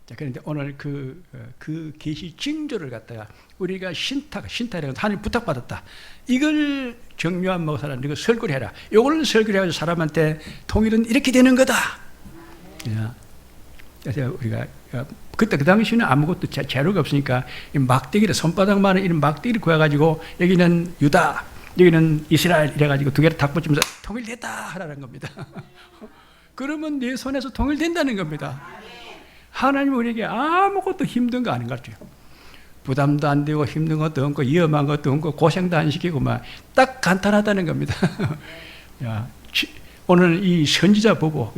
자, 그런데 오늘 그 계시 징조를 갖다가 우리가 신탁이라고 하나님 부탁받았다. 이걸 정요한 목사는 이거 설교를 해라. 이걸 설교를 해가지고 사람한테 통일은 이렇게 되는 거다. 그래서 우리가 그때 그 당시에는 아무것도 재료가 없으니까 막대기를 손바닥만한 이런 막대기를 구해가지고 여기는 유다, 여기는 이스라엘 이래가지고 두 개를 탁 붙이면서 통일됐다 하라는 겁니다. 그러면 내 손에서 통일된다는 겁니다. 하나님은 우리에게 아무것도 힘든 거 아닌 것 같아요. 부담도 안 되고 힘든 것도 없고 위험한 것도 없고 고생도 안 시키고 막 딱 간단하다는 겁니다. 야, 오늘 이 선지자 보고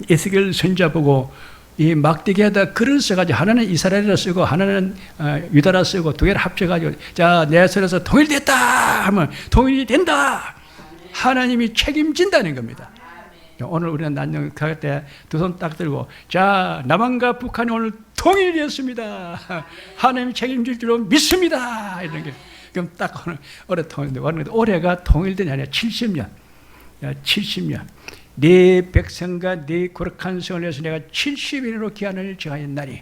에스겔 선지자 보고 이 막대기에다 글을 써가지고 하나는 이스라엘이라 쓰고 하나는 유다라 쓰고 두 개를 합쳐가지고 자, 내 손에서 통일됐다 하면 통일이 된다. 하나님이 책임진다는 겁니다. 오늘 우리는 난영할 때 두 손 딱 들고 자, 남한과 북한이 오늘 통일되었습니다. 하나님이 책임질 줄로 믿습니다. 이런 게 그럼 딱 오늘 올해 통일돼. 올해가 통일된 아니야 70년. 70년. 네 백성과 네 거룩한 성을 위해서 내가 70일로 기한을 정하였나니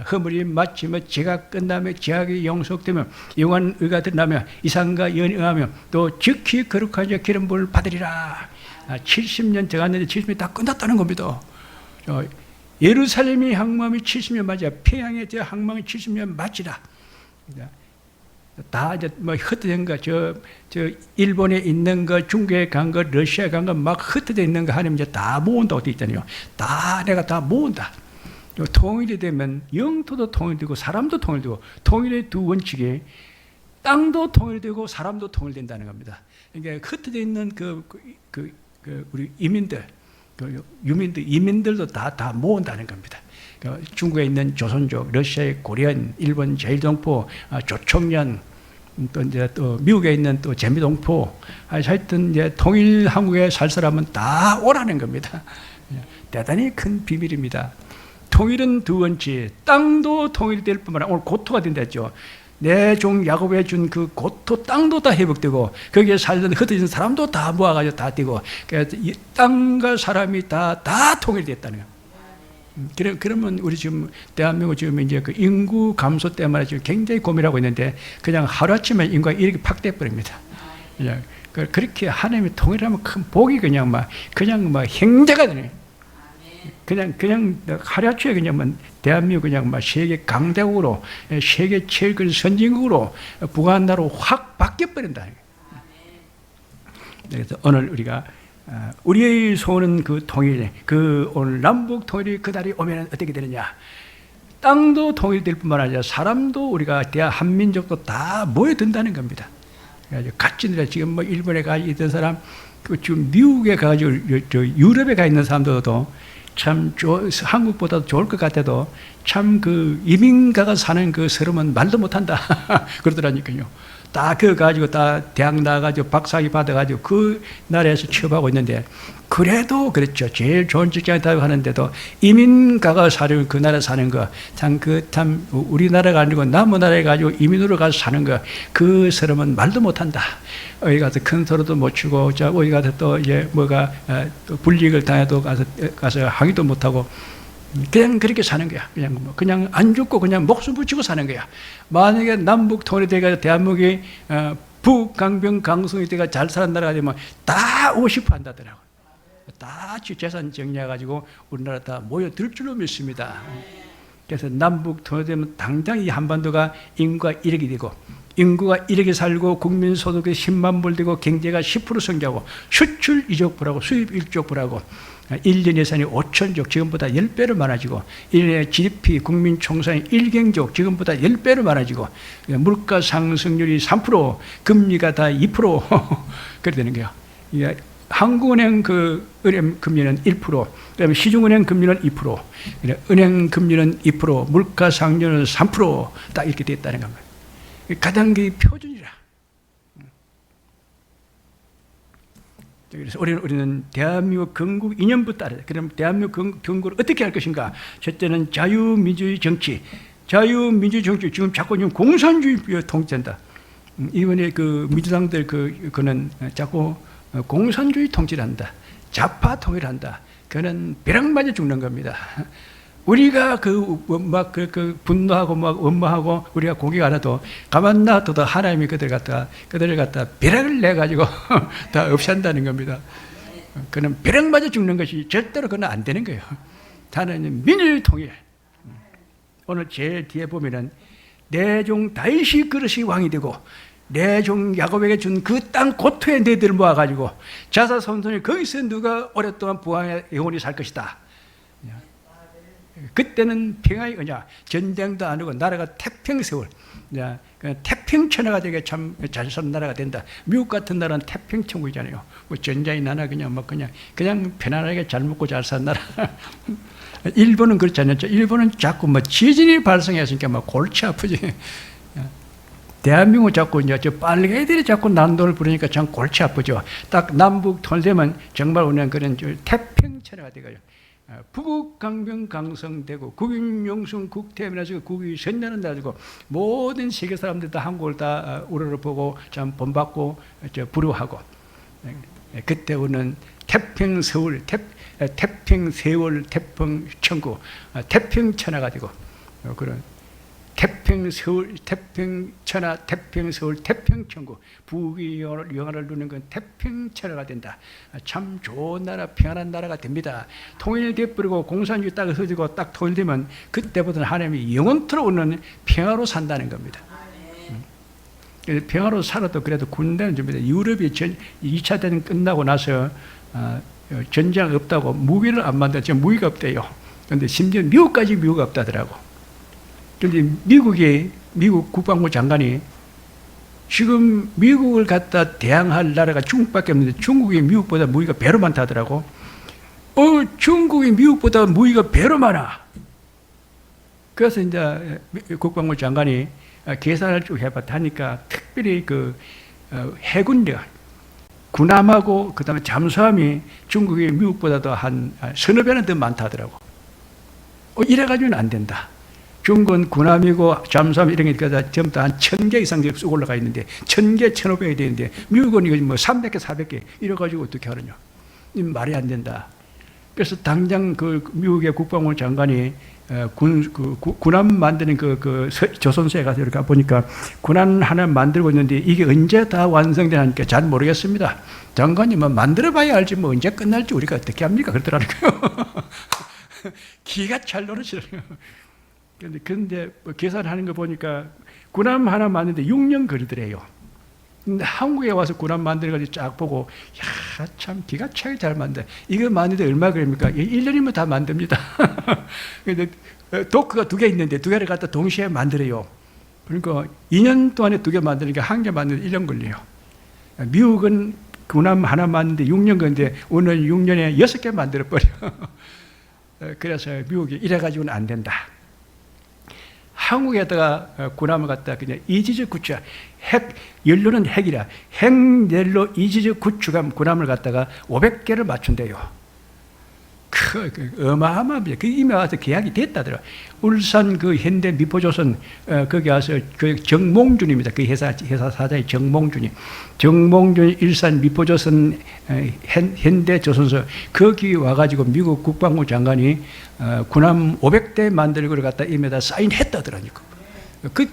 허물이 마치며 제가 끝나며 제약이 영속되며 영원한 의가 드러나며 이상과 연응하며 또 즉히 거룩한 자 기름 부음을 받으리라. 70년 정했는데 70년이 다 끝났다는 겁니다. 예루살렘이 항망이 70년 맞아. 평양의 저 항망이 70년 맞지라. 다 이제 뭐 흩어진 거, 저 일본에 있는 거, 중국에 간 거, 러시아에 간 거 막 흩어져 있는 거 하나님 이제 다 모은다고 되어 있잖아요. 다 내가 다 모은다. 통일이 되면 영토도 통일되고 사람도 통일되고 통일의 두 원칙이 땅도 통일되고 사람도 통일된다는 겁니다. 그러니까 흩어져 있는 우리 이민들, 이민들도 다 모은다는 겁니다. 중국에 있는 조선족, 러시아의 고려인, 일본 제일동포, 조총련, 또 미국에 있는 또 재미동포, 하여튼 이제 통일 한국에 살 사람은 다 오라는 겁니다. 대단히 큰 비밀입니다. 통일은 두 원칙, 땅도 통일될 뿐만 아니라 오늘 고토가 된다죠. 내 종 야곱에 준 그 고토 땅도 다 회복되고 거기에 살던 흩어진 사람도 다 모아가지고 다 되고 그래서 이 땅과 사람이 다 통일됐다는 거예요. 그러면 우리 지금 대한민국 지금 이제 그 인구 감소 때문에 지금 굉장히 고민하고 있는데 그냥 하루아침에 인구가 이렇게 팍 돼버립니다. 그렇게 하나님이 통일하면 큰 복이 그냥 막 행자가 되네. 그냥 하루아침에 그냥 대한민국 그냥 막 세계 강대국으로 세계 제일 큰 선진국으로 부강나라로 확 바뀌어버린다. 그래서 오늘 우리가 우리의 소원은 그 통일, 그 오늘 남북 통일이 그날이 오면 어떻게 되느냐? 땅도 통일될 뿐만 아니라 사람도 우리가 대한민족도 다 모여든다는 겁니다. 그래서 같이 지금 뭐 일본에 가 있던 사람, 지금 미국에 가가지고 유럽에 가 있는 사람들도 참 한국보다도 좋을 것 같아도 참 그 이민가가 사는 그 서름은 말도 못한다 그러더라니까요. 다 그거 가지고 다 대학 나가지고 박사학위 받아가지고 그 나라에서 취업하고 있는데 그래도 그렇죠. 제일 좋은 직장에 다니고 하는데도 이민가가 사는 그 나라 사는 거 참 우리나라가 아니고 남의 나라에 가지고 이민으로 가서 사는 거 그 사람은 말도 못한다. 어디 가서 큰 소리도 못 치고 어디 가서 또 이제 뭐가 또 불이익을 당해도 가서 항의도 못하고 그냥 그렇게 사는 거야. 그냥 안 죽고 그냥 목숨 붙이고 사는 거야. 만약에 남북 통일이 돼가 대한민국이 북강병 강성이 돼가 잘 사는 나라가 되면 다 오고 싶어 한다더라고. 다 재산 정리해가지고 우리나라 다 모여들 줄로 믿습니다. 그래서 남북 통일되면 당장 이 한반도가 인구가 1억이 되고 인구가 1억이 살고 국민 소득이 10만 불 되고 경제가 10% 성장하고 수출 2조 불하고 수입 1조 불하고 1년 예산이 5천조 지금보다 10배로 많아지고 1년의 GDP 국민 총산이 1경조 지금보다 10배로 많아지고 물가 상승률이 3% 금리가 다 2% 그렇게 되는 거예요. 한국은행 그 은행 금리는 1%, 그다음에 시중은행 금리는 2%, 은행 금리는 2%, 물가 상승률은 3%딱 이렇게 됐다는 겁니다. 가장 그 표준이라. 그래서 우리는 대한민국 건국 이념부터 알아야 돼. 그럼 대한민국 건국을 어떻게 할 것인가? 첫째는 자유민주주의 정치. 자유민주주의 정치 지금 자꾸 공산주의 통치한다. 이번에 그 민주당들 그는 자꾸 공산주의 통치를 한다. 좌파 통일한다. 그는 벼락 맞아 죽는 겁니다. 우리가 그 분노하고 막 원망하고 우리가 공격 안 해도 가만 놔둬도 하나님이 그들을 갖다 벼락을 내 가지고 다 없앤다는 겁니다. 그는 벼락 맞아 죽는 것이 절대로 그는 안 되는 거예요. 하나님 민일 통일. 오늘 제일 뒤에 보면은 내 종 다윗이 그릇이 왕이 되고 내 종 야곱에게 준 그 땅 고토에 너희들을 모아가지고 자사손손이 거기서 누가 오랫동안 부왕의 영원히 살 것이다. 그때는 평화의 언약, 전쟁도 안 하고 나라가 태평세월, 태평천하가 되게 참 잘 사는 나라가 된다. 미국 같은 나라는 태평천국이잖아요. 뭐 전쟁이 나나 그냥 편안하게 잘 먹고 잘 사는 나라. 일본은 그렇지 않았죠. 일본은 자꾸 뭐 지진이 발생했으니까 막 골치 아프지. 대한민국 자꾸 이제 저 빨갱이들이 자꾸 난동을 부르니까 참 골치 아프죠. 딱 남북 통일되면 정말 오늘 그런 태평천하가 되고요. 북극 강변 강성되고 국익용승 국태면에서 국익이 선전을 가지고 모든 세계 사람들 다 한국을 다 우러러보고 참 본받고 부러워하고 그때 오는 태평세월 태평천국 태평천하가 되고 그런 태평세월 태평천하 태평세월 태평천국 북이 영화를 누는 건 태평천하가 된다. 참 좋은 나라 평안한 나라가 됩니다. 통일돼 버리고 공산주의 딱 흐지고 딱 통일되면 그때부터는 하나님이 영원토록 오는 평화로 산다는 겁니다. 평화로 살아도 그래도 군대는 줍니다. 유럽이 2차 대전 끝나고 나서 전쟁 없다고 무기를 안 만들어 지금 무기가 없대요. 그런데 심지어 미국까지 무기가 없다더라고. 그런데 미국 국방부 장관이 지금 미국을 갖다 대항할 나라가 중국밖에 없는데 중국이 미국보다 무기가 배로 많다더라고. 중국이 미국보다 무기가 배로 많아. 그래서 이제 국방부 장관이 계산을 쭉 해봤다니까 특별히 그 해군력, 군함하고 그다음에 잠수함이 중국이 미국보다도 한 서너 배는 더 많다더라고. 이래가지고는 안 된다. 중국은 군함이고 잠수함 이런 게 전부 다 한 1000개 이상 쑥 올라가 있는데 1000개, 1500개 되는데 미국은 이거 뭐 300개, 400개 이래가지고 어떻게 하느냐. 말이 안 된다. 그래서 당장 그 미국의 국방부 장관이 군함 만드는 조선소에 가서 이렇게 보니까 군함 하나 만들고 있는데 이게 언제 다 완성되는지 잘 모르겠습니다. 장관이 뭐 만들어봐야 알지 뭐 언제 끝날지 우리가 어떻게 합니까? 그러더라고요. 기가 찰 노릇이라고요. 그런데 계산하는 거 보니까 군함 하나 만드는데 6년 걸리더래요. 근데 한국에 와서 군함 만들어가지고 쫙 보고, 야, 참 기가 차게 잘 만든다. 이거 만드는데 얼마 걸립니까? 1년이면 다 만듭니다. 근데 도크가 2개 있는데 2개를 갖다 동시에 만들어요. 그러니까 2년 동안에 2개 만드니까 1개 만드는데 1년 걸려요. 미국은 군함 하나 만드는데 6년 걸리는데 오늘 6년에 6개 만들어버려. 그래서 미국이 이래가지고는 안 된다. 한국에다가 군함을 갖다 그냥 이지적 구축, 연료는 핵이라 핵연료 이지적 구축함 군함을 갖다가 500개를 맞춘대요. 어마어마합니다. 그 이미 와서 계약이 됐다더라. 울산 그 현대 미포조선 거기 와서 그 정몽준입니다. 그 회사 사장이 정몽준이 일산 미포조선 현대조선소 거기 와가지고 미국 국방부 장관이 군함 500대 만들고 갖다 임에다 사인했다더라니까.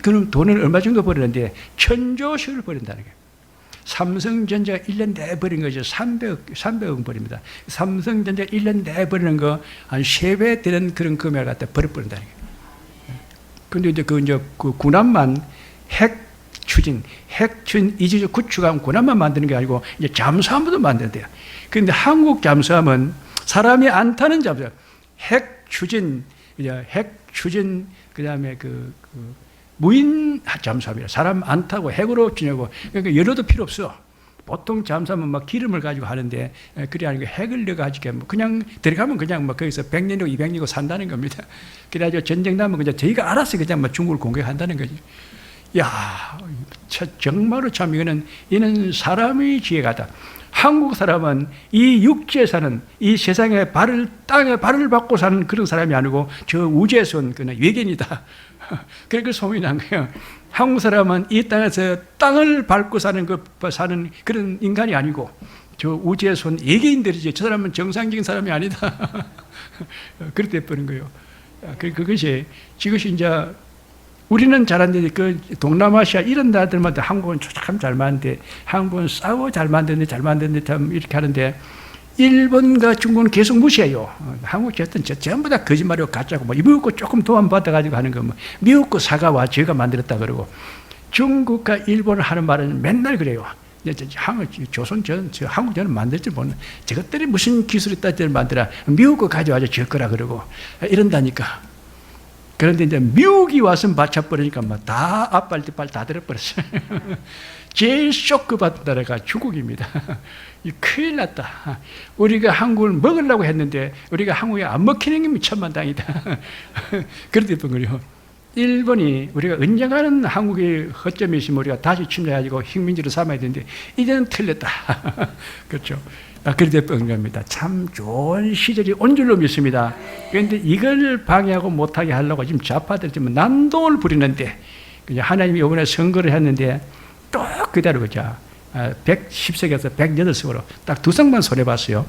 그는 돈을 얼마 정도 버리는데 1000조씩을 버린다는 거예요. 삼성전자가 1년 내에 버린 거죠. 300억 버립니다. 삼성전자가 1년 내에 버리는 거 한 3배 되는 그런 금액을 갖다 버린다는 거예요. 근데 이제 그 군함만 핵 추진 이지적 구축함 군함만 만드는 게 아니고 이제 잠수함도 만든대요. 그런데 한국 잠수함은 사람이 안 타는 잠수함, 핵 추진, 그다음에 무인 잠수함이라 사람 안 타고 핵으로 지내고 그러니까 연료도 필요 없어. 보통 잠수함은 막 기름을 가지고 하는데 그래 아니고 핵을 넣어가지고 그냥 들어가면 그냥 막 거기서 100년이고 200년이고 산다는 겁니다. 그래가지고 전쟁 나면 그냥 저희가 알아서 그냥 막 중국을 공격한다는 거지. 야, 정말로 참 이는 사람의 지혜가다. 한국 사람은 이 육지에 사는 이 세상에 땅에 발을 받고 사는 그런 사람이 아니고 저 우주에서 온 그냥 외계인이다. 그렇게 소문이 난 거예요. 한국 사람은 이 땅에서 땅을 밟고 사는 그런 인간이 아니고 저 우주에서 온 외계인들이지 저 사람은 정상적인 사람이 아니다. 그렇게 돼버린 거예요. 그것이 이제 우리는 잘하는데 그 동남아시아 이런 나라들마다 한국은 참 잘 만드는데 한국은 싸워 잘 만드는데 참 이렇게 하는데 일본과 중국은 계속 무시해요. 한국 전부 다 거짓말이고 가짜고 뭐 미국 거 조금 도움 받아가지고 하는 거 뭐 미국 거 사과와 제가 만들었다 그러고 중국과 일본을 하는 말은 맨날 그래요. 한국 저는 만들지 못해. 저것들이 무슨 기술이 있다 저를 만들어 미국 거 가져와서 질 거라 그러고 이런다니까. 그런데 이제 미국이 와서 맞춰버리니까 막 다 앞발 뒷발 다 들어버렸어요. 제일 쇼크 받은 나라가 중국입니다. 큰일 났다. 우리가 한국을 먹으려고 했는데 우리가 한국에 안 먹히는 게 천만다행이다. 그렇게 된 거예요. 일본이 우리가 언젠가는 한국의 허점이 있으면 우리가 다시 침략해가지고 식민지로 삼아야 되는데 이제는 틀렸다. 그렇죠. 그렇게 된 겁니다. 참 좋은 시절이 온 줄로 믿습니다. 그런데 이걸 방해하고 못하게 하려고 지금 좌파들 지금 난동을 부리는데 하나님이 이번에 선거를 했는데 또 그대로 그죠. 110석에서 108석으로 딱 2석만 손해봤어요.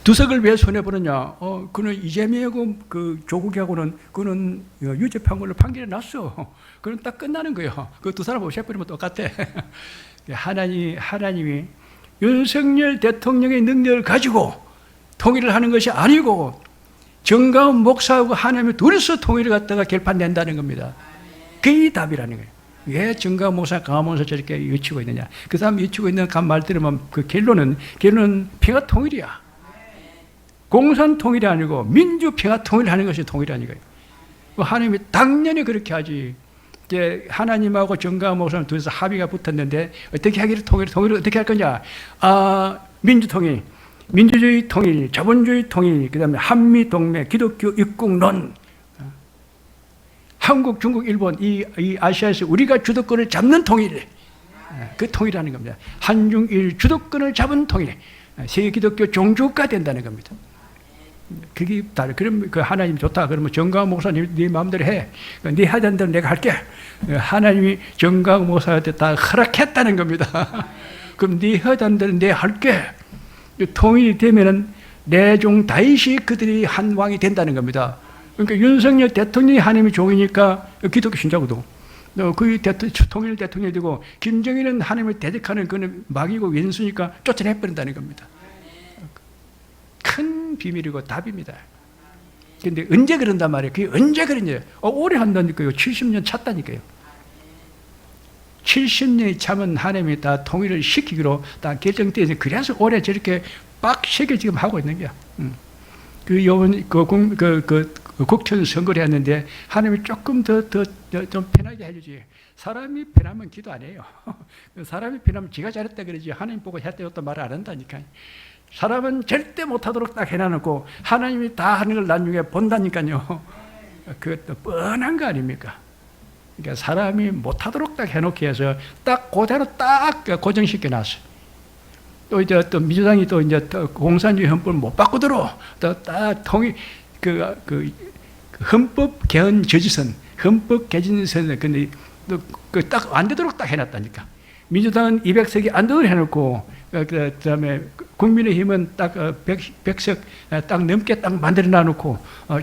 2석을 왜 손해보느냐? 그는 이재명하고 그 조국하고는 그는 유죄 판결로 판결이 났어. 그건 딱 끝나는 거예요. 그 두 사람 없애버리면 똑같아. 하나님이 윤석열 대통령의 능력을 가지고 통일을 하는 것이 아니고 정가은 목사하고 하나님이 둘이서 통일을 갖다가 결판낸다는 겁니다. 그게 답이라는 거예요. 왜 정가은 목사, 강한 목사 저렇게 외치고 있느냐? 그 사람 외치고 있는 말 들으면 그 결론은 평화 통일이야. 공산 통일이 아니고 민주 평화 통일하는 것이 통일이라는 거예요. 하나님이 당연히 그렇게 하지. 이제 하나님하고 정가은 목사는 둘이서 합의가 붙었는데 어떻게 하기를 통일을 어떻게 할 거냐? 민주 통일, 민주주의 통일, 자본주의 통일, 그다음에 한미 동맹, 기독교 입국론. 한국, 중국, 일본 이 아시아에서 우리가 주도권을 잡는 통일, 그 통일이라는 겁니다. 한중일 주도권을 잡은 통일, 세계 기독교 종주국가 된다는 겁니다. 그게 다. 그럼 그 하나님 좋다. 그러면 정가은 목사님 네 마음대로 해. 네 하던 대로 내가 할게. 하나님이 정가은 목사한테 다 허락했다는 겁니다. 그럼 네 하던 대로 내가 할게. 통일이 되면은 내 종 다윗이 그들이 한 왕이 된다는 겁니다. 그러니까 윤석열 대통령이 하나님의 종이니까 기독교 신자고도 그 통일 대통령이 되고 김정일은 하나님을 대적하는 그는 막이고 왼수니까 쫓아내버린다는 겁니다. 큰 비밀이고 답입니다. 그런데 언제 그런단 말이에요? 그게 언제 그러냐? 오래 한다니까요. 70년 찼다니까요. 70년이 참은 하나님이 다 통일을 시키기로 다 결정되어 있어요. 그래서 올해 저렇게 빡세게 지금 하고 있는 거야. 국천 선거를 했는데 하나님이 조금 더 좀 편하게 해주지. 사람이 편하면 기도 안 해요. 사람이 편하면 지가 잘했다 그러지. 하나님 보고 했다 말 안 한다니까요. 사람은 절대 못하도록 딱 해놔놓고 하나님이 다 하는 걸 나중에 본다니까요. 그것도 뻔한 거 아닙니까? 그러니까 사람이 못하도록 딱 해놓게 해서 딱 그대로 딱 고정시켜 놨어요. 또 이제 또 민주당이 또 이제 공산주의 헌법을 못 바꾸도록 또 딱 통일 그 헌법 개헌 저지선, 헌법 개진선 근데 그 딱 안 되도록 딱 해놨다니까. 민주당은 200석이 안 되도록 해놓고 그다음에 국민의힘은 딱 100석 딱 넘게 딱 만들어 놔놓고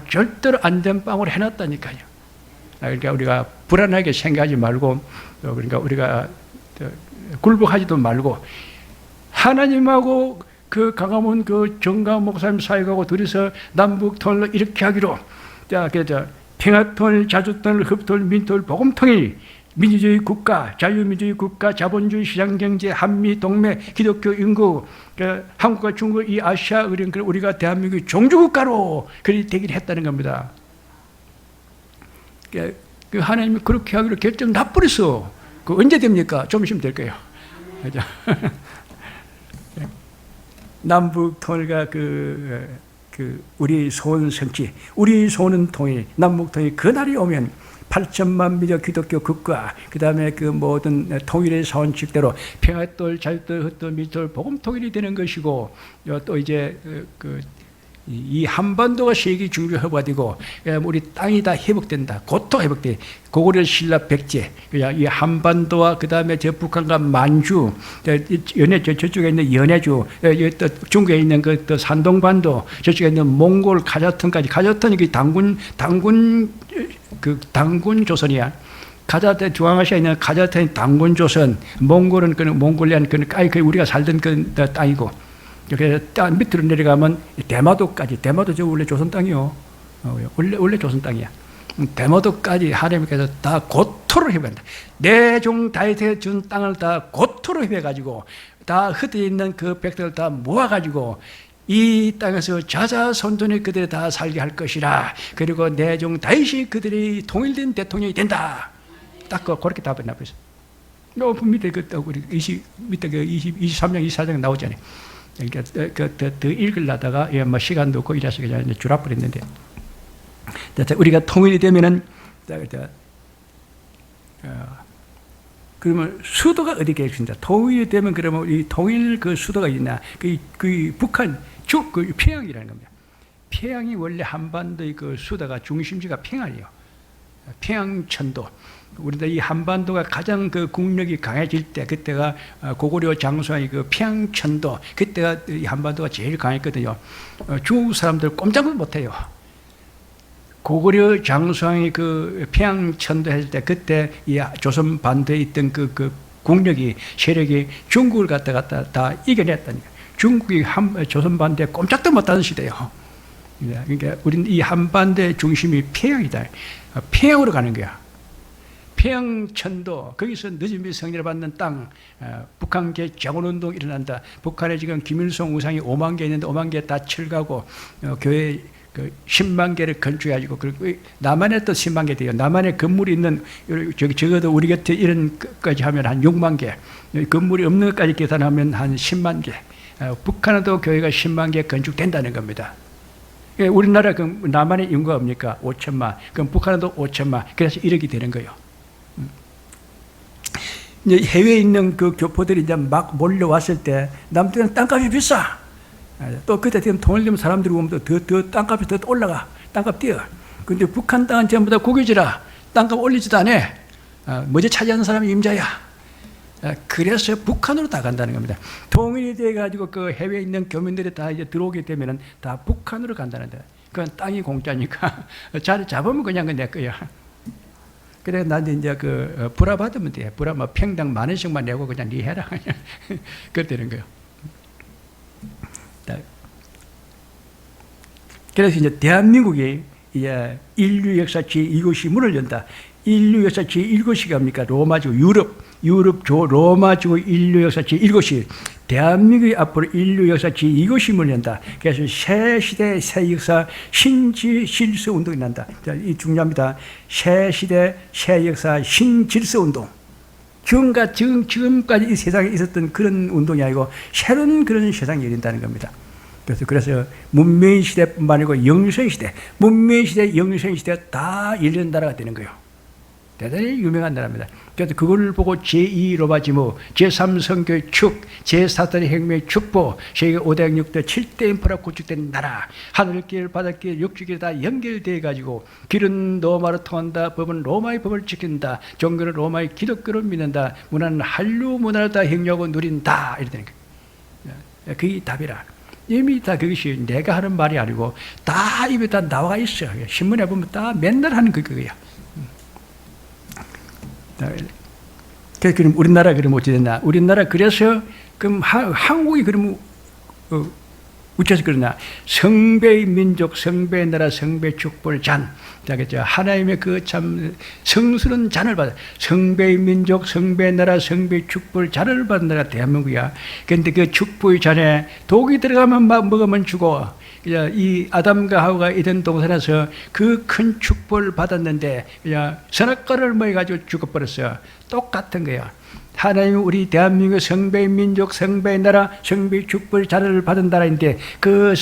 절대로 안 된 빵으로 해놨다니까요. 그러니까 우리가 불안하게 생각하지 말고 그러니까 우리가 굴복하지도 말고 하나님하고 그 강화문 그 정가은 목사님 사역하고 둘이서 남북 통일로 이렇게 하기로 평화 통일, 자주 통일, 흡통일, 민통일, 복음 통일, 민주주의 국가, 자유민주주의 국가, 자본주의 시장경제, 한미 동맹, 기독교 인구, 한국과 중국 이 아시아 우리가 대한민국의 종주국가로 그리 되기를 했다는 겁니다. 그 하나님이 그렇게 하기로 결정 다 버렸어. 그 언제 됩니까? 좀 있으면 될 거예요. 그죠? 남북 통일과 우리 소원 성취, 우리 소원은 통일, 남북 통일 그날이 오면 8천만 미적 기독교 국가, 그 다음에 그 모든 통일의 사원칙대로 평화돌, 자유돌, 흩돌, 민돌, 복음 통일이 되는 것이고, 또 이제 이 한반도가 세계 중주 허브가 되고 우리 땅이 다 회복된다. 곧또 회복돼. 고구려 신라 백제, 이 한반도와 그 다음에 저 북한과 만주, 저쪽에 있는 연해주, 또 중국에 있는 그 산동반도, 저쪽에 있는 몽골 가자턴까지. 가자턴이 그 당군 조선이야. 가자턴 중앙아시아에 있는 가자턴이 당군 조선, 몽골은 그 몽골리안 그 우리가 살던 그 땅이고. 그래서 땅 밑으로 내려가면 대마도까지. 대마도 저 원래 조선 땅이요. 원래 조선 땅이야. 대마도까지 하나님께서 다 고토로 협의한다. 내종 다윗에 준 땅을 다 고토로 협의해가지고 다 흩어져 있는 그 백성을 다 모아가지고 이 땅에서 자자손손이 그들이 다 살게 할 것이라. 그리고 내종 다윗이 그들이 통일된 대통령이 된다. 딱 그렇게 답을 나버렸어. 밑에 우리 밑에 23장 24장 나오잖아요. 그러니까 더 읽으려다가 뭐 시간도 없고 이래서 그냥 줄여버렸는데, 우리가 통일이 되면은 그러면 수도가 어디 계십니까? 통일이 되면 그러면 이 통일 그 수도가 있나? 그 북한 그 평양이라는 겁니다. 평양이 원래 한반도의 그 수도가 중심지가 평양이에요. 평양천도. 우리가 이 한반도가 가장 그 국력이 강해질 때, 그때가 고구려 장수왕의 그 평양천도, 그때가 이 한반도가 제일 강했거든요. 중국 사람들 꼼짝을 못해요. 고구려 장수왕이 그 평양천도 했을 때, 그때 이 조선 반도에 있던 그 국력이, 세력이 중국을 갖다 다 이겨냈다니까. 중국이 조선 반도에 꼼짝도 못하는 시대예요. 그러니까 우리는 이 한반도의 중심이 평양이다. 평양으로 가는 거야. 평양천도, 거기서 늦은비 승리를 받는 땅, 북한계 재건운동 일어난다. 북한에 지금 김일성 우상이 5만 개 있는데 5만 개 다 철가고 교회 10만 개를 건축해가지고, 그리고 남한에 또 10만 개 돼요. 남한에 건물이 있는, 적어도 우리 곁에 이런 것까지 하면 한 6만 개, 건물이 없는 것까지 계산하면 한 10만 개, 북한에도 교회가 10만 개 건축된다는 겁니다. 우리나라 그 남한의 인구가 뭡니까? 5천만. 그럼 북한에도 5천만. 그래서 1억이 되는 거예요. 이제 해외에 있는 그 교포들이 이제 막 몰려왔을 때, 남들은 땅값이 비싸. 또 그때 되면 통일되면 사람들이 오면 더 땅값이 더 올라가. 땅값 뛰어. 근데 북한 땅은 전부 다 고깃이라 땅값 올리지도 않아. 먼저 차지하는 사람이 임자야. 그래서 북한으로 다 간다는 겁니다. 통일이 돼가지고 그 해외에 있는 교민들이 다 이제 들어오게 되면은 다 북한으로 간다는 데. 그건 땅이 공짜니까 자리 잡으면 그냥 내 거야. 그래 나한테 이제 그 불화 받으면 돼. 불화 뭐 평당 10,000원씩만 내고 그냥 네 해라. 그렇게 되는 거예요. 그래서 이제 대한민국이 이제 인류 역사 제2고시 문을 연다. 인류 역사 제1고시가 뭡니까? 로마지구, 로마지구 인류 역사 제1고시. 대한민국이 앞으로 인류 역사 제2고시 문을 연다. 그래서 새 시대, 새 역사, 신질서 운동이 난다. 자, 이 중요합니다. 새 시대, 새 역사, 신질서 운동. 지금까지 이 세상에 있었던 그런 운동이 아니고 새로운 그런 세상이 열린다는 겁니다. 그래서 문명의 시대뿐만 아니고 영성의 시대, 문명의 시대, 영성의 시대가 다 열리는 나라가 되는 거예요. 대단히 유명한 나라입니다. 그래서 그걸 보고 제2로마 지무, 제3선교의 축, 제4대 혁명의 축보, 세계 5대 양육대 7대 인프라 구축된 나라, 하늘길, 바닷길, 육지길 다 연결되어 가지고 길은 로마로 통한다, 법은 로마의 법을 지킨다, 종교는 로마의 기독교를 믿는다, 문화는 한류 문화를 다 행려하고 누린다. 이렇게 되는 거예요. 그게 답이라. 이미 다 그것이 내가 하는 말이 아니고 다 입에 다 나와 있어. 신문에 보면 다 맨날 하는 그거야. 그럼 우리나라 그럼 어찌 됐나? 우리나라 그래서 그럼 한국이 그러면 어째서 그러나? 성배의 민족, 성배의 나라, 성배 축복을 잔. 그죠? 하나님의 그 참 성스러운 잔을 받아. 성배의 민족, 성배의 나라, 성배의 축복을 잔을 받은 나라가 대한민국이야. 그런데 그 축복의 잔에 독이 들어가면 막 먹으면 죽어. 이 아담과 하와가 이던 동산에서 그 큰 축복을 받았는데 선악과를 먹어가지고 죽어버렸어요. 똑같은 거야. 하나님이 우리 대한민국 성배의 민족, 성배의 나라, 성배의 축복의 잔을 받은 나라인데 그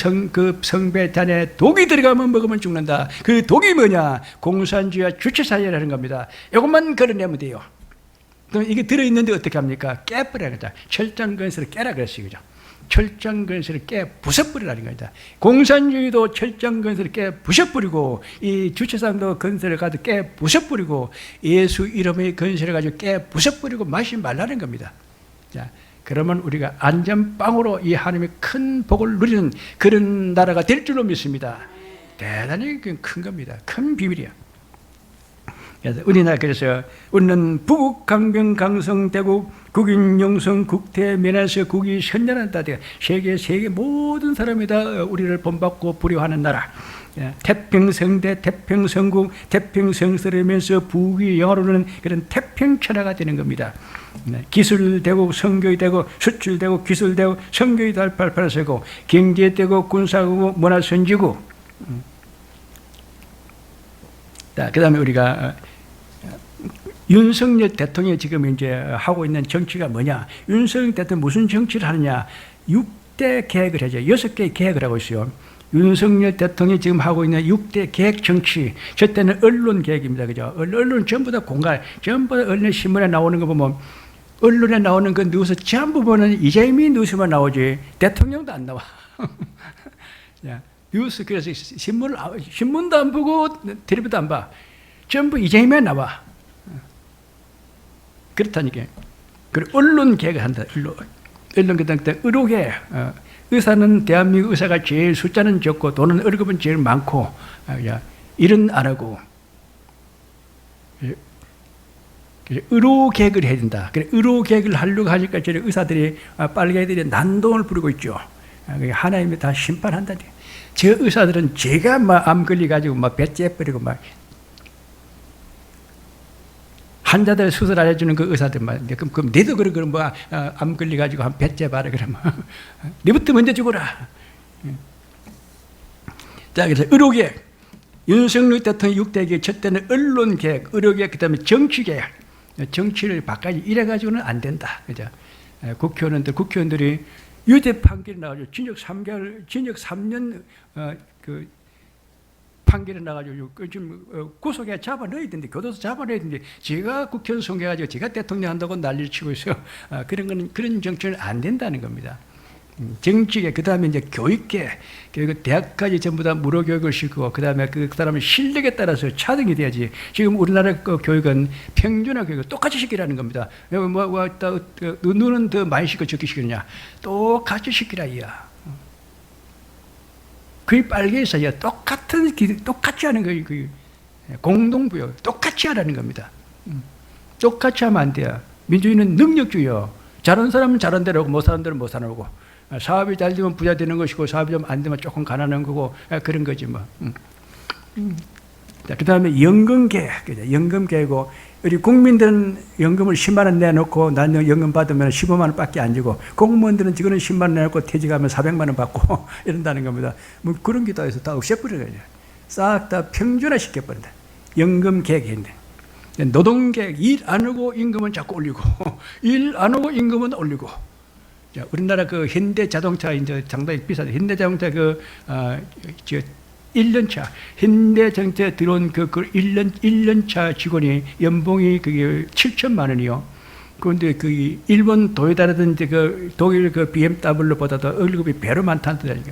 성배 잔에 독이 들어가면 먹으면 죽는다. 그 독이 뭐냐? 공산주의와 주체사회라는 겁니다. 이것만 걸어내면 돼요. 그럼 이게 들어있는데 어떻게 합니까? 깨버려야 겠다. 철장건설을 깨라 그랬어요. 그죠? 철장 건설을 깨 부숴버리라는 겁니다. 공산주의도 철장 건설을 깨 부숴버리고, 이 주체상도 건설을 가지고 깨 부숴버리고, 예수 이름의 건설을 가지고 깨 부숴버리고 마시지 말라는 겁니다. 자, 그러면 우리가 안전빵으로 이 하나님의 큰 복을 누리는 그런 나라가 될 줄로 믿습니다. 대단히 큰 겁니다. 큰 비밀이야. 그래서 그래서 우리는 부국, 강병, 강성, 대국, 국인, 영성, 국태, 면에서 국이 선전한다. 세계 모든 사람이 다 우리를 본받고 부려하는 나라. 태평성대, 태평성국, 태평성설이면서 부귀 영화로는 그런 태평천하가 되는 겁니다. 기술대국, 성교대국, 수출대국, 기술대국, 성교의 달팔팔세고, 경제대국, 군사국, 문화선지국. 그 다음에 우리가 윤석열 대통령이 지금 이제 하고 있는 정치가 뭐냐? 윤석열 대통령이 무슨 정치를 하느냐? 6대 계획을 하죠. 6개의 계획을 하고 있어요. 윤석열 대통령이 지금 하고 있는 6대 계획 정치. 저 때는 언론 계획입니다. 그죠? 언론 전부 다 공갈, 전부 다 언론 신문에 나오는 거 보면, 언론에 나오는 그 뉴스 전부 보면 이재명 뉴스만 나오지, 대통령도 안 나와. 뉴스, 그래서 신문도 안 보고, 텔레비도 안 봐. 전부 이재명만 나와. 그렇다니까. 그리고 언론 계획을 한다. 언론 계획, 의료계. 의사는 대한민국 의사가 제일 숫자는 적고 돈은 월급은 제일 많고, 일은 안 하고. 의료 계획을 해야 된다. 의료 계획을 하려고 하니까 저희 의사들이, 빨갱이들이 난동을 부리고 있죠. 하나님이 다 심판한다. 저 의사들은 제가 막 암 걸려가지고 막 배째버리고 막 환자들 수술 안 해주는 그 의사들 막, 그럼 니도 그럼 뭐 암 걸려가지고 한 배째봐라 그러면 니부터 먼저 죽어라. 자, 그래서 의료계획, 윤석열 대통령 6대계획, 첫 때는 언론계획, 의료계획, 그 다음에 정치계획. 정치를 바꿔야지 이래가지고는 안 된다. 그죠? 국회의원들이 유죄 판결이 나가지고 징역 3개월, 징역 3년 그 판결이 나가지고 지금 구속에 잡아 넣어야 되는데, 교도소 잡아 넣어야 되는데, 제가 국회의원 선거해가지고 제가 대통령 한다고 난리를 치고 있어요. 그런 정치는 안 된다는 겁니다. 정치계, 그 다음에 이제 교육계, 그리고 대학까지 전부 다 무료 교육을 시키고, 그 다음에 그 사람의 실력에 따라서 차등이 돼야지. 지금 우리나라 그 교육은 평준화 교육을 똑같이 시키라는 겁니다. 너는 더 많이 시켜 적게 시키느냐? 똑같이 시키라, 이야. 그게 빨개 있어야 똑같이 하는 거예요. 공동부여. 똑같이 하라는 겁니다. 똑같이 하면 안 돼요. 민주주의는 능력주의요. 잘하는 사람은 잘한 대로 하고, 못 사는 대로 못 사는 거고. 사업이 잘 되면 부자 되는 것이고, 사업이 좀 안 되면 조금 가난한 거고, 그런 거지 뭐. 그 다음에 연금계획, 연금계획이고, 우리 국민들은 연금을 10만 원 내놓고 나는 연금 받으면 15만 원 밖에 안 주고, 공무원들은 지금은 10만 원 내놓고 퇴직하면 400만 원 받고 이런다는 겁니다. 뭐 그런 게 다 해서 다 없애버려야 돼. 싹 다 평준화 시켜버린다. 연금계획인데. 노동계획, 일 안 하고 임금은 자꾸 올리고, 일 안 하고 임금은 올리고. 자, 우리나라 그 현대 자동차 이제 상당히 비싸죠. 현대 자동차 1년차, 현대 자동차에 들어온 그 1년차 직원이 연봉이 그게 7천만 원이요. 그런데 그 일본 도요타라든지 그 독일 그 BMW보다도 월급이 배로 많다니까.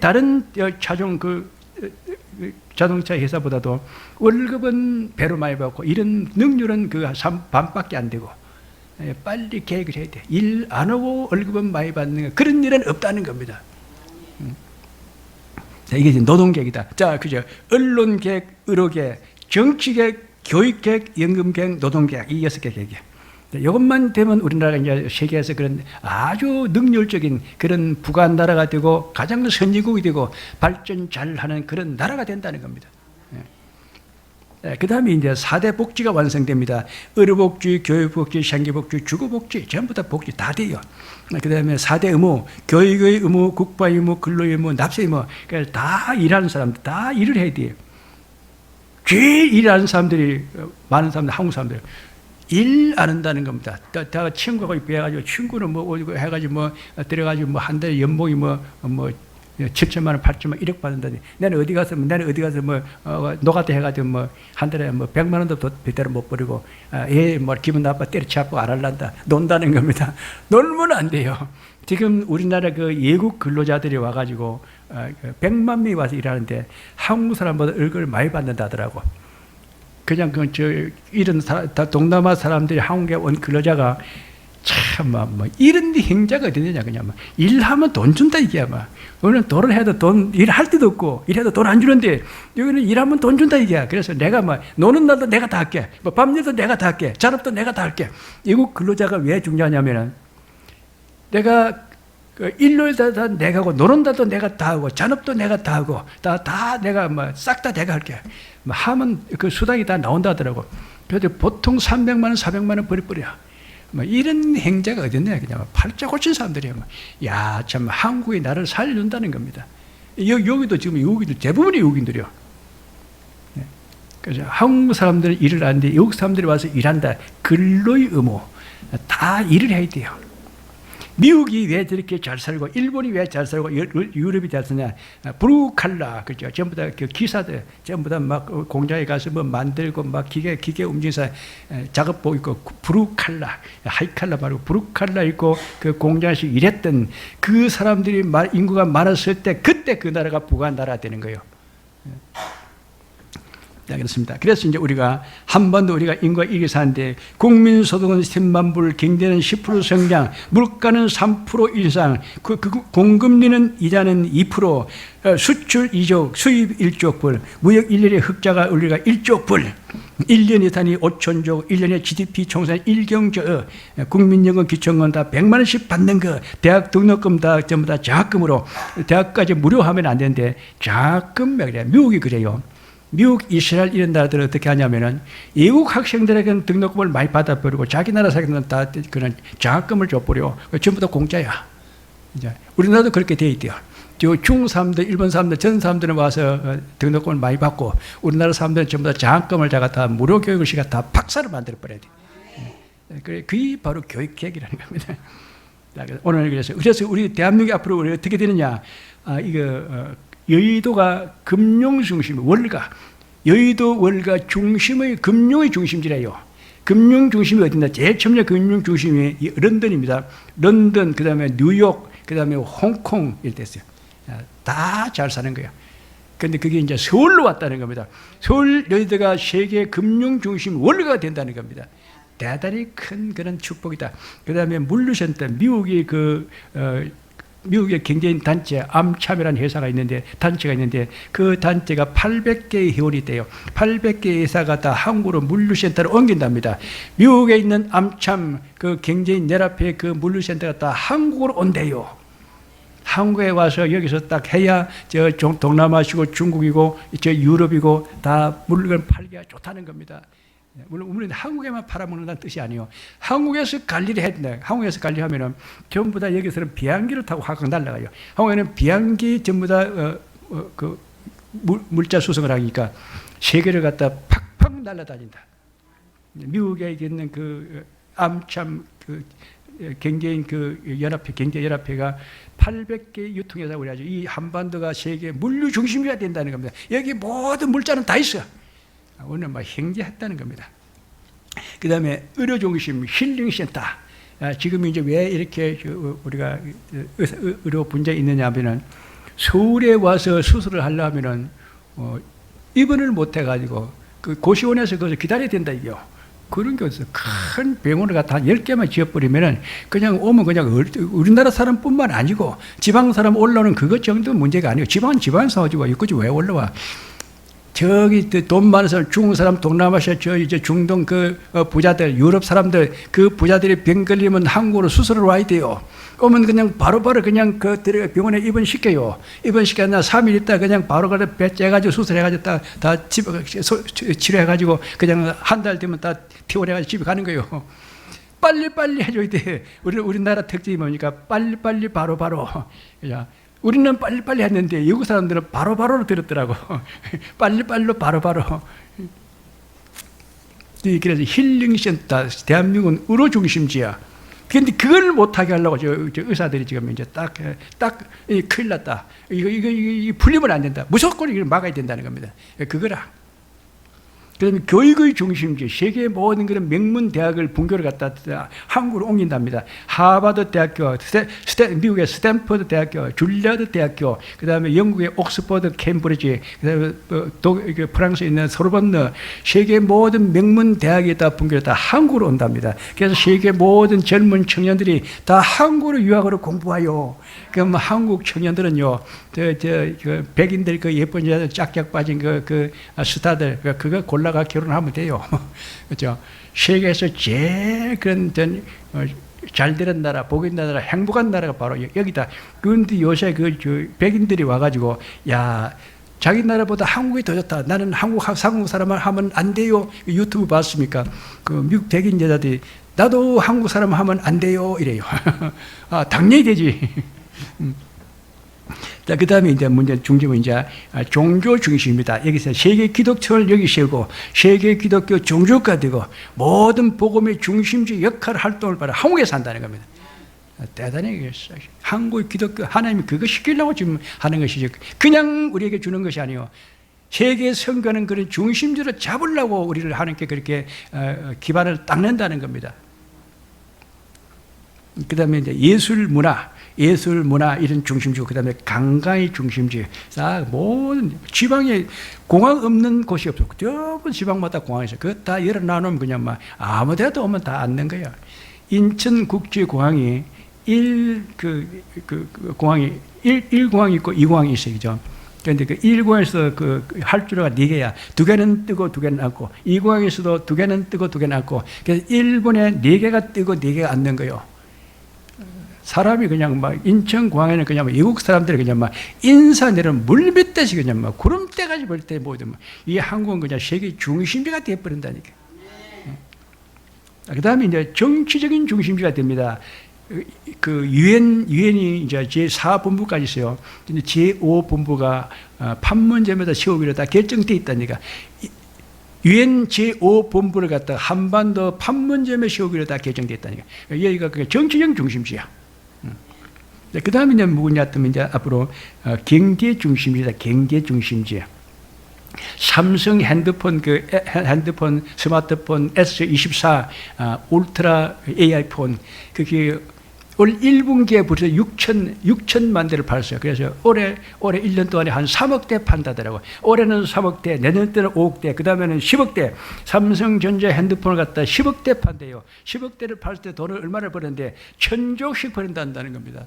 다른 차종 자동차 회사보다도 월급은 배로 많이 받고, 이런 능률은 그 반밖에 안 되고, 빨리 계획을 해야 돼. 일 안 하고 월급은 많이 받는 거, 그런 일은 없다는 겁니다. 자, 이게 이제 노동계획이다. 자, 그죠? 언론계획, 의료계획, 정치계획, 교육계획, 연금계획, 노동계획, 이 6개 계획이야. 이것만 되면 우리나라가 이제 세계에서 그런 아주 능률적인 그런 부가 나라가 되고, 가장 선진국이 되고, 발전 잘하는 그런 나라가 된다는 겁니다. 그 다음에 이제 4대 복지가 완성됩니다. 의료복지, 교육복지, 생계복지, 주거복지, 전부 다 복지 다 돼요. 그 다음에 4대 의무, 교육의 의무, 국가의 의무, 근로의 의무, 납세 의무, 그러니까 다 일하는 사람들, 다 일을 해야 돼요. 제일 일하는 사람들이, 많은 사람들, 한국 사람들, 일 안 한다는 겁니다. 다 친구가 배워가지고, 친구는 뭐, 해가지고 뭐, 들어가지고 뭐, 한 달에 연봉이 7천만 원, 8천만 원, 1억 받는다니. 나는 어디 가서 뭐 노가다 해가지고 뭐 한 달에 뭐 100만 원도 빚대로 못 버리고 뭐 기분 나빠 때려치고 안 할란다. 논다는 겁니다. 놀면 안 돼요. 지금 우리나라 그 외국 근로자들이 와가지고 100만 명이 와서 일하는데 한국 사람보다 월급을 많이 받는다 하더라고. 그냥 이런 동남아 사람들이 한국에 온 근로자가 참, 이런 행자가 어디냐, 그냥, 일하면 돈 준다, 이게, 오늘 돈을 해도 일할 데도 없고, 일해도 돈 안 주는데, 여기는 일하면 돈 준다, 이게. 그래서 내가 노는 날도 내가 다 할게. 밤일도 내가 다 할게. 잔업도 내가 다 할게. 외국 근로자가 왜 중요하냐면은, 내가, 일요일 다 내가 하고, 노는 날도 내가 다 하고, 잔업도 내가 다 하고, 다 내가 싹 다 내가 할게. 하면 그 수당이 다 나온다 하더라고. 그래서 보통 300만 원, 400만 원 버려. 이런 행자가 어딨냐, 그냥 팔자 고친 사람들이야. 야, 참, 한국이 나를 살려준다는 겁니다. 여기도 지금 외국인들, 대부분이 외국인들이요. 그래서 한국 사람들은 일을 하는데 외국 사람들이 와서 일한다. 근로의 의무. 다 일을 해야 돼요. 미국이 왜 저렇게 잘 살고, 일본이 왜 잘 살고, 유럽이 잘 사냐. 브루칼라, 그죠. 전부 다 그 기사들, 전부 다 막 공장에 가서 뭐 만들고, 막 기계 움직여서 작업복 입고, 브루칼라, 하이칼라 말고 브루칼라 입고 그 공장에서 일했던 그 사람들이 인구가 많았을 때, 그때 그 나라가 부가 나라 되는 거예요. 그렇습니다. 그래서 이제 우리가 한 번도 우리가 인구가 이렇게 사는데 국민 소득은 10만 불, 경제는 10% 성장, 물가는 3% 인상, 공금리는 이자는 2%, 수출 2조, 수입 1조 불, 무역 1년에 흑자가 우리가 1조 불, 1년 예산이 5천조, 1년에 GDP 총산 1경조, 국민연금, 기초연금 다 100만 원씩 받는 거, 대학 등록금 다 전부 다 장학금으로, 대학까지 무료하면 안 되는데 장학금 왜 그래요? 미국이 그래요. 미국, 이스라엘 이런 나라들은 어떻게 하냐면은 외국 학생들에게는 등록금을 많이 받아버리고 자기 나라 사람들은 다 그런 장학금을 줘버려. 전부 다 공짜야. 이제 우리나라도 그렇게 돼 있대요. 중국 사람들, 일본 사람들, 전 사람들은 와서 등록금을 많이 받고 우리나라 사람들은 전부 다 장학금을 다 무료 교육을 시켜 다 박사를 만들어 버려야 돼. 그게 바로 교육 계획이라는 겁니다. 오늘 그래서 우리 대한민국이 앞으로 우리 어떻게 되느냐? 여의도가 금융 중심, 월가. 여의도 월가 중심의 금융의 중심지래요. 금융 중심이 어딘가? 제일 처음에 금융 중심이 런던입니다. 런던, 그 다음에 뉴욕, 그 다음에 홍콩 이렇게 됐어요. 다 잘 사는 거예요. 근데 그게 이제 서울로 왔다는 겁니다. 서울 여의도가 세계 금융 중심 월가가 된다는 겁니다. 대단히 큰 그런 축복이다. 그 다음에 물류센터, 미국의 경제인 단체 암참이라는 회사가 있는데 단체가 있는데 그 단체가 800개의 회원이 있대요. 800개의 회사가 다 한국으로 물류센터를 옮긴답니다. 미국에 있는 암참 그 경제인 연합회 그 물류센터가 다 한국으로 온대요. 한국에 와서 여기서 딱 해야 저 동남아시고 중국이고 저 유럽이고 다 물건 팔기가 좋다는 겁니다. 물론 한국에만 팔아먹는다는 뜻이 아니에요. 한국에서 관리를 해야 된다. 한국에서 관리하면은 전부 다 여기서는 비행기를 타고 확 날아가요. 한국에는 비행기 전부 다 물자 수송을 하니까 세계를 갖다 팍팍 날아다닌다. 미국에 있는 그 암참 그 경제인 그 연합회, 경제연합회가 800개 유통회사 우리 아주 이 한반도가 세계 물류 중심지가 된다는 겁니다. 여기 모든 물자는 다 있어. 오늘 막 행제했다는 겁니다. 그 다음에 의료중심, 힐링센터. 지금 이제 왜 이렇게 우리가 의료 분쟁이 있느냐 하면은 서울에 와서 수술을 하려면은 입원을 못 해가지고 그 고시원에서 거기서 기다려야 된다 이게요. 그런 게 어디서 큰 병원을 갖다 한 10개만 지어버리면은 그냥 오면 그냥 우리나라 사람뿐만 아니고 지방 사람 올라오는 그것 정도 문제가 아니고 지방에서 가지고 여기까지 왜 올라와? 저기 돈 많은 사람, 중국 사람, 동남아시아, 이제 중동 그 부자들, 유럽 사람들, 그 부자들이 병 걸리면 한국으로 수술을 와야 돼요. 오면 그냥 바로바로 그냥 그 병원에 입원시켜요. 입원시켰나 3일 있다 그냥 바로 배 째가지고 수술해가지고 다 집에 치료해가지고 그냥 한 달 되면 다 퇴원해가지고 집에 가는 거예요. 빨리빨리 해줘야 돼. 우리나라 특징이 뭡니까? 빨리빨리 바로바로. 우리는 빨리빨리 했는데 외국 사람들은 바로바로 들었더라고. 빨리빨리 바로바로. 그래서 힐링센터, 대한민국은 의료 중심지야. 근데 그걸 못하게 하려고 저 의사들이 지금 이제 딱 큰일 났다. 이거 풀리면 안 된다. 무조건 이걸 막아야 된다는 겁니다. 그거라. 그다음에 교육의 중심지, 세계의 모든 그런 명문 대학을 분교를 갖다 한국으로 옮긴답니다. 하버드 대학교, 미국의 스탠퍼드 대학교, 줄리아드 대학교, 그다음에 영국의 옥스퍼드, 캠브리지, 그다음에 프랑스에 있는 소르본느, 세계 모든 명문 대학이 다 분교를 다 한국으로 온답니다. 그래서 세계 모든 젊은 청년들이 다 한국으로 유학으로 공부하여. 그럼 한국 청년들은요, 그 백인들 그 예쁜 여자 짝짝 빠진 그 스타들 그거 골라가 결혼하면 돼요. 그렇죠? 세계에서 제일 그런 잘 되는 나라, 복인 나라, 행복한 나라가 바로 여기다. 그런데 요새 백인들이 와가지고 야. 자기 나라보다 한국이 더 좋다. 나는 한국 사람을 하면 안 돼요. 유튜브 봤습니까? 그 미국 백인 여자들이 나도 한국 사람 하면 안 돼요. 이래요. 아, 당연히 되지. 자, 그 다음에 이제 중심은 이제 종교 중심입니다. 여기서 세계 기독교를 여기 세우고 세계 기독교 종교가 되고 모든 복음의 중심지 역할 활동을 바로 한국에서 한다는 겁니다. 대단히 한국 기독교 하나님이 그거 시키려고 지금 하는 것이지 그냥 우리에게 주는 것이 아니요. 세계 선교는 그런 중심지로 잡으려고 우리를 하나님께 그렇게 기반을 닦는다는 겁니다. 그 다음에 이제 예술 문화 이런 중심지고, 그 다음에 관광의 중심지. 모든 지방에 공항 없는 곳이 없어. 대부분 지방마다 공항이 있어. 그거 다 열어 놔놓으면 그냥 막 아무 데도 오면 다 앉는 거야. 인천국제공항이 공항이 1공항이 있고 2공항이 있어요. 그죠? 그런데 그 1공항에서 활주로가 4개야. 2개는 뜨고 2개는 앉고, 2공항에서도 2개는 뜨고 2개는 앉고, 그래서 1분에 4개가 뜨고 4개가 앉는 거예요. 사람이 그냥 막 인천공항에는 그냥 막 외국 사람들이 그냥 막 인사 내리면 물밑듯이 그냥 막 구름대까지 볼 때 모든 이 한국은 그냥 세계 중심지가 되어버린다니까. 그 다음에 이제 정치적인 중심지가 됩니다. 그 유엔이 이제 제4본부까지 있어요. 근데 제5본부가 판문점에다 세우기로 다 결정돼 있다니까. 유엔 제5본부를 갖다 한반도 판문점에 세우기로 다 결정돼 있다니까. 여기가 그 정치적 중심지야. 그 다음에 이제 뭐냐 하면 이제 앞으로 경제 중심지다. 경제 중심지. 삼성 핸드폰 스마트폰 S24 울트라 AI 폰 그게 올 1분기에 벌써 6천만 대를 팔았어요. 그래서 올해 1년 동안에 한 3억 대 판다더라고요. 올해는 3억 대, 내년 때는 5억 대, 그 다음에는 10억 대. 삼성전자 핸드폰을 갖다 10억 대 판대요. 10억 대를 팔 때 돈을 얼마를 버는데 1000조씩 버린다는 겁니다.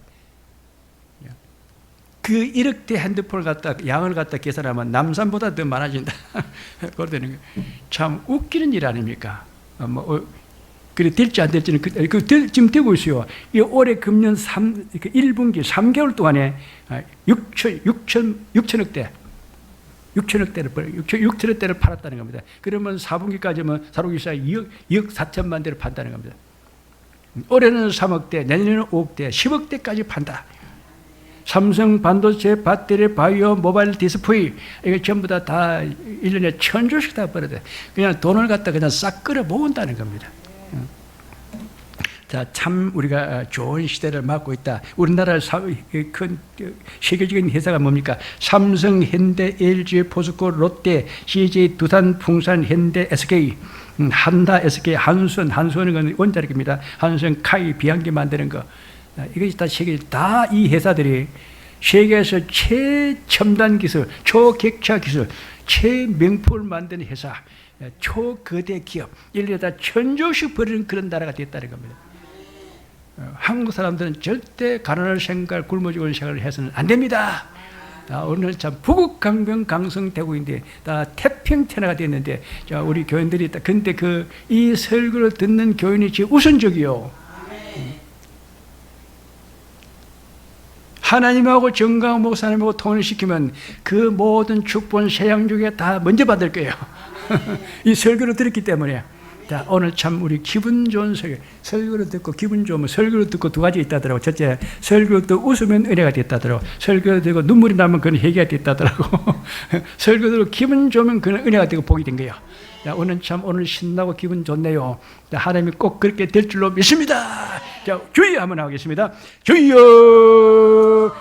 그 1억 대 핸드폰을 갖다 양을 갖다 계산하면 남산보다 더 많아진다. 그러더니 참 웃기는 일 아닙니까? 그래 될지 안 될지는 지금 되고 있어요. 이 올해 금년 1분기 3개월 동안에 6천억 대를 팔았다는 겁니다. 그러면 4분기까지면 4분기 사이 2억 4천만 대를 판다는 겁니다. 올해는 3억 대, 내년에는 5억 대, 10억 대까지 판다. 삼성 반도체, 배터리, 바이오, 모바일 디스플레이 이게 전부 다 1년에 1000조씩 다 벌어져. 그냥 돈을 갖다 그냥 싹 끌어 모은다는 겁니다. 자, 참 우리가 좋은 시대를 맞고 있다. 우리나라 큰 세계적인 회사가 뭡니까? 삼성, 현대, LG, 포스코, 롯데, CJ, 두산, 풍산, 현대, SK, 한다, SK, 한수원. 한수원은 원자력입니다. 한수원, 카이, 비행기 만드는 거. 이것이 다 세계, 다 이 회사들이 세계에서 최첨단 기술, 초격차 기술, 최명품을 만드는 회사, 초거대 기업, 1년에 다 1000조씩 벌이는 그런 나라가 됐다는 겁니다. 한국 사람들은 절대 가난할 생각, 굶어 죽을 생각을 해서는 안 됩니다. 오늘 참 부국강병 강성되고 있는데 다 태평천하가 됐는데, 자, 우리 교인들이 있다. 근데 이 설교를 듣는 교인이 제일 우선적이요. 하나님하고 정강 목사님하고 통일시키면 그 모든 축복은 세상중에 다 먼저 받을 거예요. 이 설교를 들었기 때문에. 자, 오늘 참 우리 기분 좋은 설교를 듣고 기분 좋으면 설교를 듣고 두 가지 있다더라고. 첫째, 설교를 듣고 웃으면 은혜가 됐다더라고. 설교를 듣고 눈물이 나면 그건 회개가 됐다더라고. 설교를 듣고 기분 좋으면 그건 은혜가 되고 복이 된 거예요. 자, 오늘 신나고 기분 좋네요. 자, 하나님이 꼭 그렇게 될 줄로 믿습니다. 자, 주여 한번 하겠습니다. 주여.